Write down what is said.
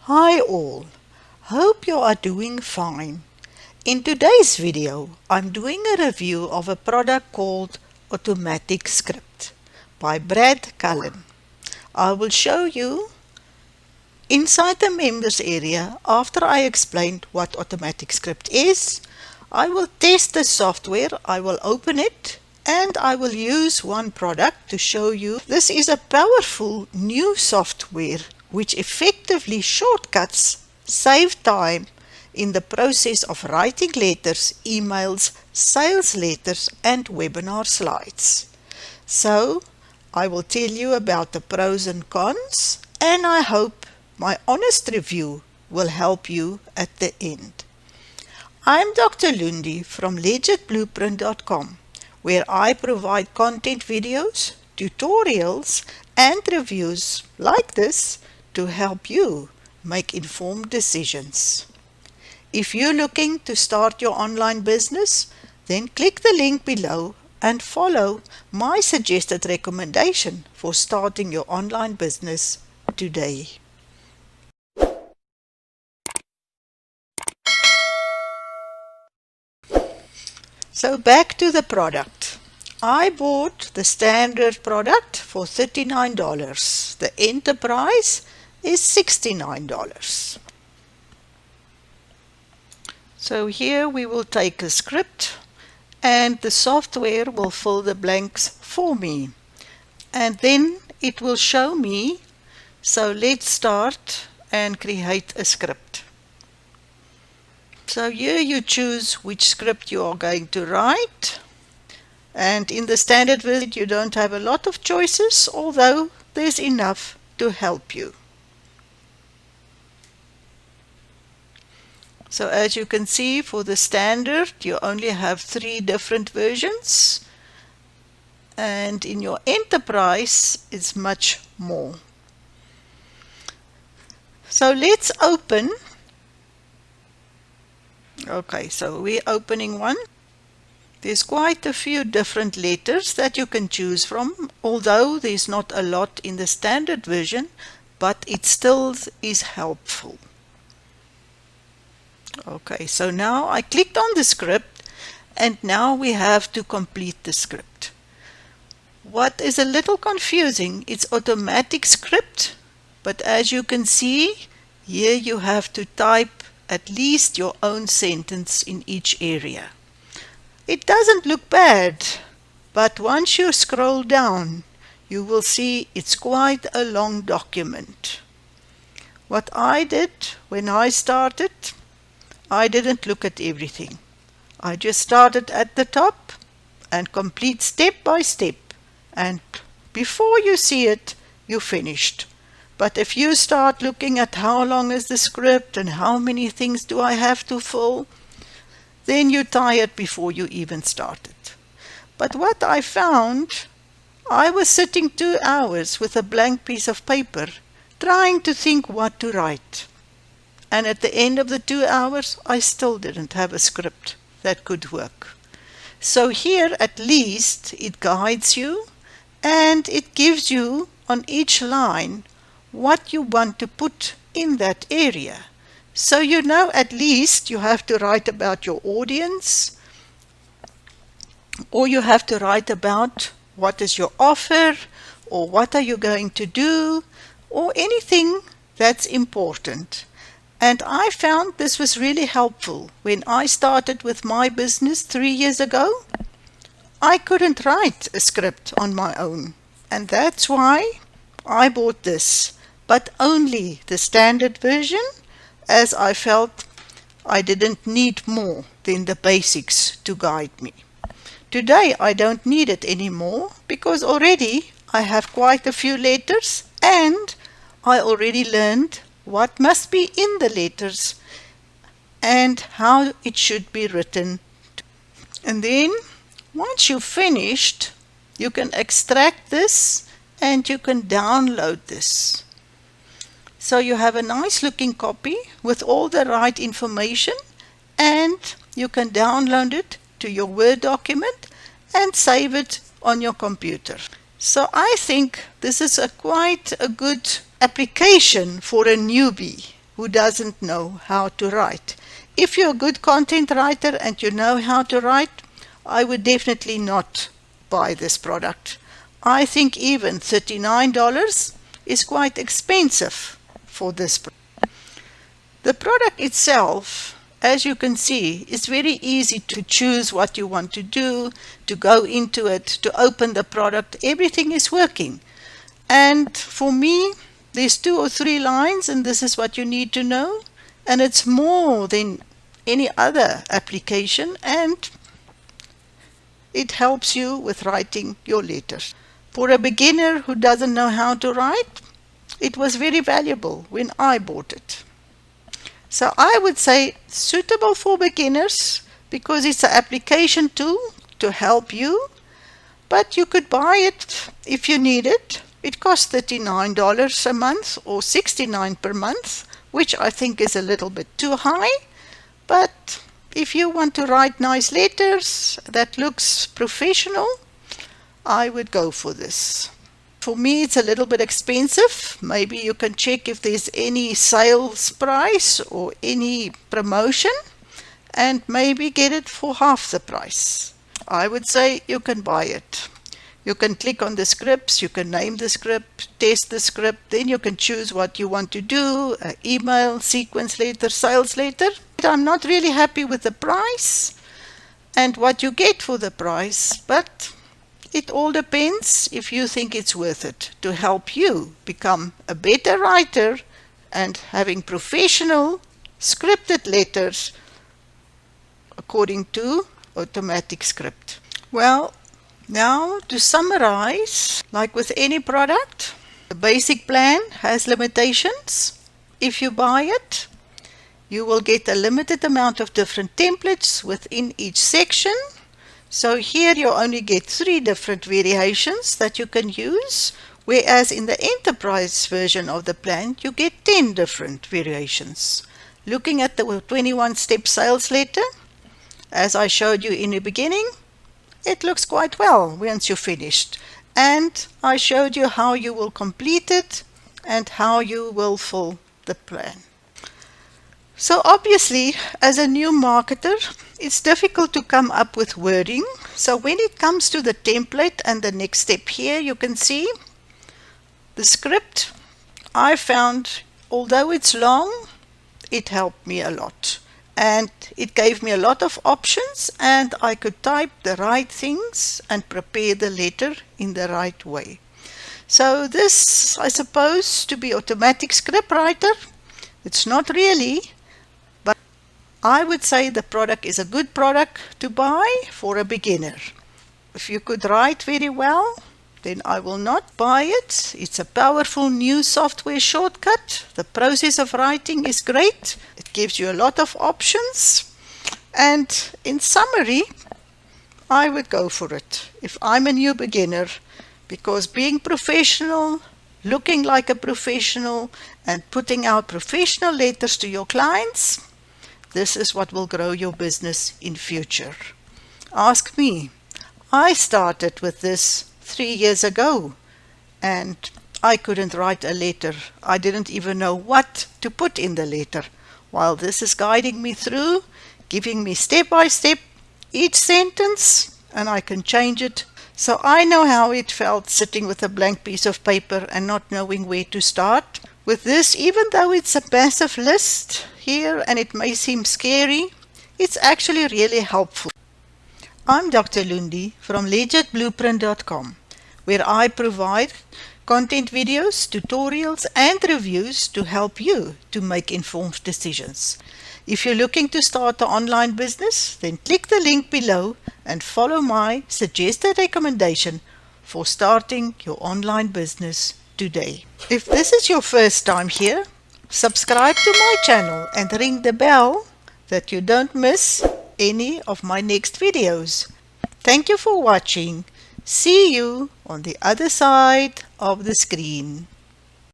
Hi all, hope you are doing fine. In today's video, I'm doing a review of a product called Automatic Script by Brad Cullen. I will show you inside the members area after I explained what Automatic Script is. I will test the software, I will open it, and I will use one product to show you. This is a powerful new software which effectively shortcuts, save time in the process of writing letters, emails, sales letters, and webinar slides. So, I will tell you about the pros and cons, and I hope my honest review will help you at the end. I'm Dr. Loendi from legitblueprint.com, where I provide content videos, tutorials, and reviews like this to help you make informed decisions. If you're looking to start your online business, then click the link below and follow my suggested recommendation for starting your online business today. So back to the product. I bought the standard product for $39. The enterprise is $69. So here we will take a script and the software will fill the blanks for me. And then it will show me. So let's start and create a script. So here you choose which script you are going to write. And in the standard version you don't have a lot of choices, although there's enough to help you. So as you can see, for the standard you only have 3 different versions, and in your enterprise it's much more. So let's open. Okay, so we're opening one. There's quite a few different letters that you can choose from, although there's not a lot in the standard version, but it still is helpful. Okay, so now I clicked on the script and now we have to complete the script. What is a little confusing, it's automatic script, but as you can see, here you have to type at least your own sentence in each area. It doesn't look bad, but once you scroll down, you will see it's quite a long document. What I did when I started, I didn't look at everything. I just started at the top and complete step by step, and before you see it, you finished. But if you start looking at how long is the script and how many things do I have to fill, then you're tired before you even started. But what I found, I was sitting 2 hours with a blank piece of paper trying to think what to write. And at the end of the 2 hours, I still didn't have a script that could work. So here at least it guides you and it gives you on each line what you want to put in that area. So you know at least you have to write about your audience, or you have to write about what is your offer, or what are you going to do, or anything that's important. And I found this was really helpful. When I started with my business 3 years ago, I couldn't write a script on my own. And that's why I bought this, but only the standard version, as I felt I didn't need more than the basics to guide me. Today I don't need it anymore because already I have quite a few letters and I already learned what must be in the letters and how it should be written. And then once you've finished, you can extract this and you can download this. So you have a nice looking copy with all the right information, and you can download it to your Word document and save it on your computer. So I think this is quite a good application for a newbie. who doesn't know how to write. If you're a good content writer and you know how to write, I would definitely not buy this product. I think even $39 is quite expensive for this product. The product itself, as you can see, is very easy to choose what you want to do, to go into it, to open the product. Everything is working. And for me, there's 2 or 3 lines, and this is what you need to know. And it's more than any other application, and it helps you with writing your letters. For a beginner who doesn't know how to write, it was very valuable when I bought it. So I would say suitable for beginners because it's an application tool to help you, but you could buy it if you need it. It costs $39 a month or $69 per month, which I think is a little bit too high, but if you want to write nice letters that looks professional, I would go for this. For me, it's a little bit expensive. Maybe you can check if there's any sales price or any promotion and maybe get it for half the price. I would say you can buy it. You can click on the scripts, you can name the script, test the script, then you can choose what you want to do, email, sequence letter, sales letter. I'm not really happy with the price and what you get for the price, but it all depends if you think it's worth it to help you become a better writer and having professional scripted letters according to automatic script. Well, now to summarize, like with any product, the basic plan has limitations. If you buy it, you will get a limited amount of different templates within each section. So here you only get 3 different variations that you can use, whereas in the enterprise version of the plan, you get 10 different variations. Looking at the 21-step sales letter, as I showed you in the beginning, it looks quite well once you're finished. And I showed you how you will complete it and how you will fill the plan. So obviously, as a new marketer, it's difficult to come up with wording. So when it comes to the template and the next step here, you can see the script. I found, although it's long, it helped me a lot. And it gave me a lot of options, and I could type the right things and prepare the letter in the right way. So this, I suppose, to be automatic script writer, it's not really, but I would say the product is a good product to buy for a beginner. If you could write very well, then I will not buy it. It's a powerful new software shortcut. The process of writing is great. It gives you a lot of options. And in summary, I would go for it if I'm a new beginner, because being professional, looking like a professional, and putting out professional letters to your clients, this is what will grow your business in future. Ask me. I started with this 3 years ago, and I couldn't write a letter. I didn't even know what to put in the letter. While this is guiding me through, giving me step by step each sentence, and I can change it. So I know how it felt sitting with a blank piece of paper and not knowing where to start. With this, even though it's a massive list here and it may seem scary, it's actually really helpful. I'm Dr. Loendi from LegitBlueprint.com, where I provide content videos, tutorials, and reviews to help you to make informed decisions. If you're looking to start an online business, then click the link below and follow my suggested recommendation for starting your online business today. If this is your first time here, subscribe to my channel and ring the bell that you don't miss any of my next videos. Thank you for watching. See you on the other side of the screen.